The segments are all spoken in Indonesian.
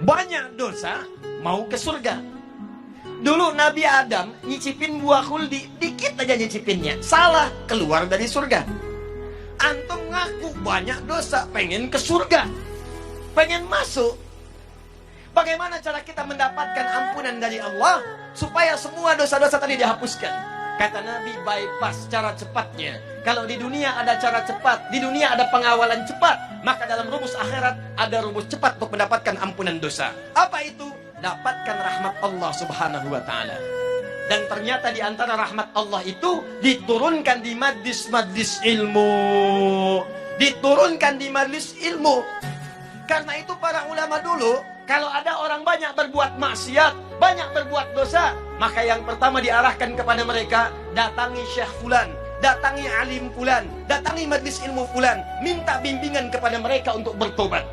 banyak dosa, mau ke surga. Dulu Nabi Adam nyicipin buah khuldi, dikit aja nyicipinnya, salah, keluar dari surga. Antum ngaku banyak dosa, pengen ke surga, pengen masuk. Bagaimana cara kita mendapatkan ampunan dari Allah supaya semua dosa-dosa tadi dihapuskan? Kata Nabi, bypass cara cepatnya. Kalau di dunia ada cara cepat, di dunia ada pengawalan cepat, maka dalam rumus akhirat ada rumus cepat untuk mendapatkan ampunan dosa. Apa itu? Dapatkan rahmat Allah Subhanahu wa ta'ala. Dan ternyata di antara rahmat Allah itu diturunkan di majlis-majlis ilmu. Diturunkan di majlis ilmu. Karena itu para ulama dulu, kalau ada orang banyak berbuat maksiat, banyak berbuat dosa, maka yang pertama diarahkan kepada mereka, datangi Syekh Fulan, datangi alim Fulan, datangi majlis ilmu Fulan, minta bimbingan kepada mereka untuk bertobat.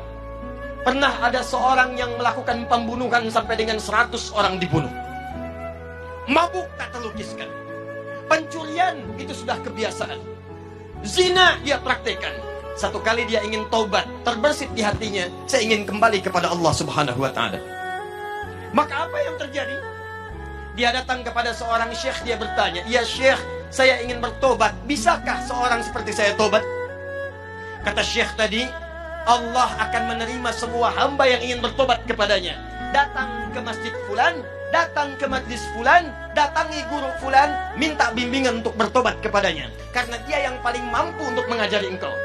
Pernah ada seorang yang melakukan pembunuhan sampai dengan 100 orang dibunuh. Mabuk tak terlukiskan. Pencurian itu sudah kebiasaan. Zina dia praktekkan. Satu kali dia ingin taubat, terbersit di hatinya, saya ingin kembali kepada Allah Subhanahu wa ta'ala. Maka apa yang terjadi? Dia datang kepada seorang syekh, dia bertanya, "Ya syekh, saya ingin bertobat, bisakah seorang seperti saya tobat?" Kata syekh tadi, Allah akan menerima semua hamba yang ingin bertobat kepadanya. Datang ke masjid fulan, datang ke majlis fulan, datangi guru fulan, minta bimbingan untuk bertobat kepadanya. Karena dia yang paling mampu untuk mengajari engkau.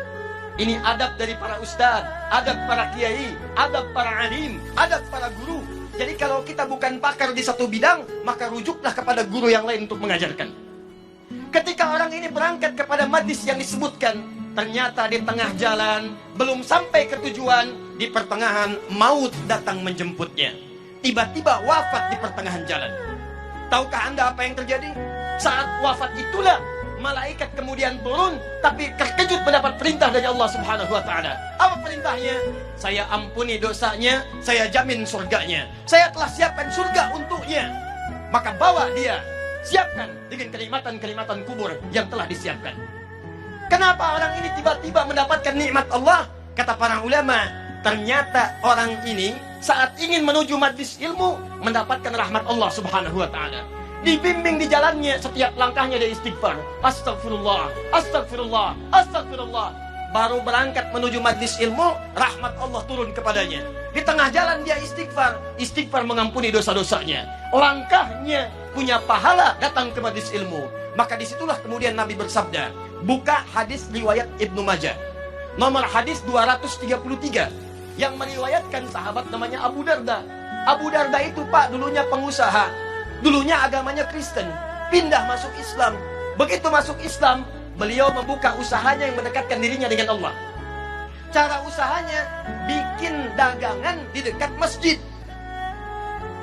Ini adab dari para ustadz, adab para kiai, adab para alim, adab para guru. Jadi kalau kita bukan pakar di satu bidang, maka rujuklah kepada guru yang lain untuk mengajarkan. Ketika orang ini berangkat kepada majlis yang disebutkan, ternyata di tengah jalan, belum sampai ke tujuan, di pertengahan maut datang menjemputnya. Tiba-tiba wafat di pertengahan jalan. Tahukah Anda apa yang terjadi? Saat wafat itulah malaikat kemudian turun, tapi terkejut mendapat perintah dari Allah Subhanahu wa ta'ala. Apa perintahnya? Saya ampuni dosanya, saya jamin surganya. Saya telah siapkan surga untuknya. Maka bawa dia, siapkan dengan kenikmatan-kenikmatan kubur yang telah disiapkan. Kenapa orang ini tiba-tiba mendapatkan nikmat Allah? Kata para ulama, ternyata orang ini saat ingin menuju majlis ilmu mendapatkan rahmat Allah Subhanahu wa ta'ala. Dibimbing di jalannya, setiap langkahnya dia istighfar. Astagfirullah, astagfirullah, astagfirullah. Baru berangkat menuju majlis ilmu, rahmat Allah turun kepadanya. Di tengah jalan dia istighfar. Istighfar mengampuni dosa-dosanya. Langkahnya punya pahala datang ke majlis ilmu. Maka disitulah kemudian Nabi bersabda. Buka hadis riwayat Ibnu Majah. Nomor hadis 233. Yang meriwayatkan sahabat namanya Abu Darda. Abu Darda itu Pak dulunya pengusaha. Dulunya agamanya Kristen, pindah masuk Islam. Begitu masuk Islam, beliau membuka usahanya yang mendekatkan dirinya dengan Allah. Cara usahanya, bikin dagangan di dekat masjid.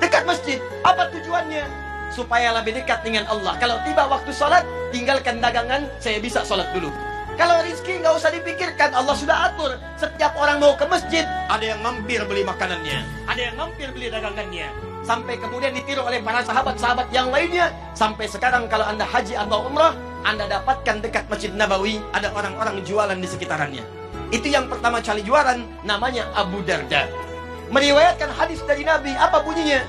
Dekat masjid, apa tujuannya? Supaya lebih dekat dengan Allah. Kalau tiba waktu sholat, tinggalkan dagangan, saya bisa sholat dulu. Kalau rizki nggak usah dipikirkan, Allah sudah atur. Setiap orang mau ke masjid, ada yang mampir beli makanannya, ada yang mampir beli dagangannya. Sampai kemudian ditiru oleh para sahabat-sahabat yang lainnya. Sampai sekarang kalau Anda haji atau umrah, Anda dapatkan dekat Masjid Nabawi ada orang-orang jualan di sekitarannya. Itu yang pertama kali jualan, namanya Abu Darda. Meriwayatkan hadis dari Nabi, apa bunyinya?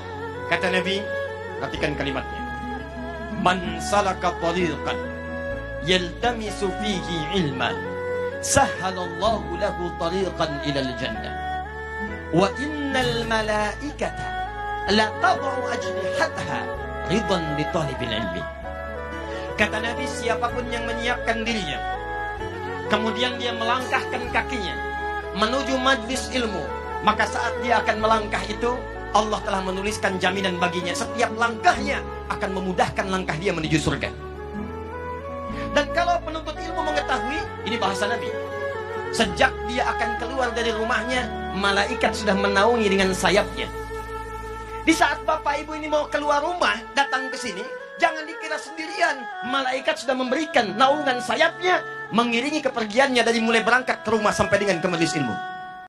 Kata Nabi, perhatikan kalimatnya. Man salaka tariqan yaltamisu fihi ilman sahhalallahu lahu tariqan ilal jannah wa innal malaikata la tad'u ajnihatha ridan li talibil ilmi. Kata Nabi, siapapun yang menyiapkan dirinya, kemudian dia melangkahkan kakinya menuju majlis ilmu, maka saat dia akan melangkah itu, Allah telah menuliskan jaminan baginya. Setiap langkahnya akan memudahkan langkah dia menuju surga. Dan kalau penuntut ilmu mengetahui, ini bahasa Nabi, sejak dia akan keluar dari rumahnya, malaikat sudah menaungi dengan sayapnya. Di saat bapak ibu ini mau keluar rumah, datang ke sini, jangan dikira sendirian. Malaikat sudah memberikan naungan sayapnya, mengiringi kepergiannya dari mulai berangkat ke rumah sampai dengan ke majelis ilmu.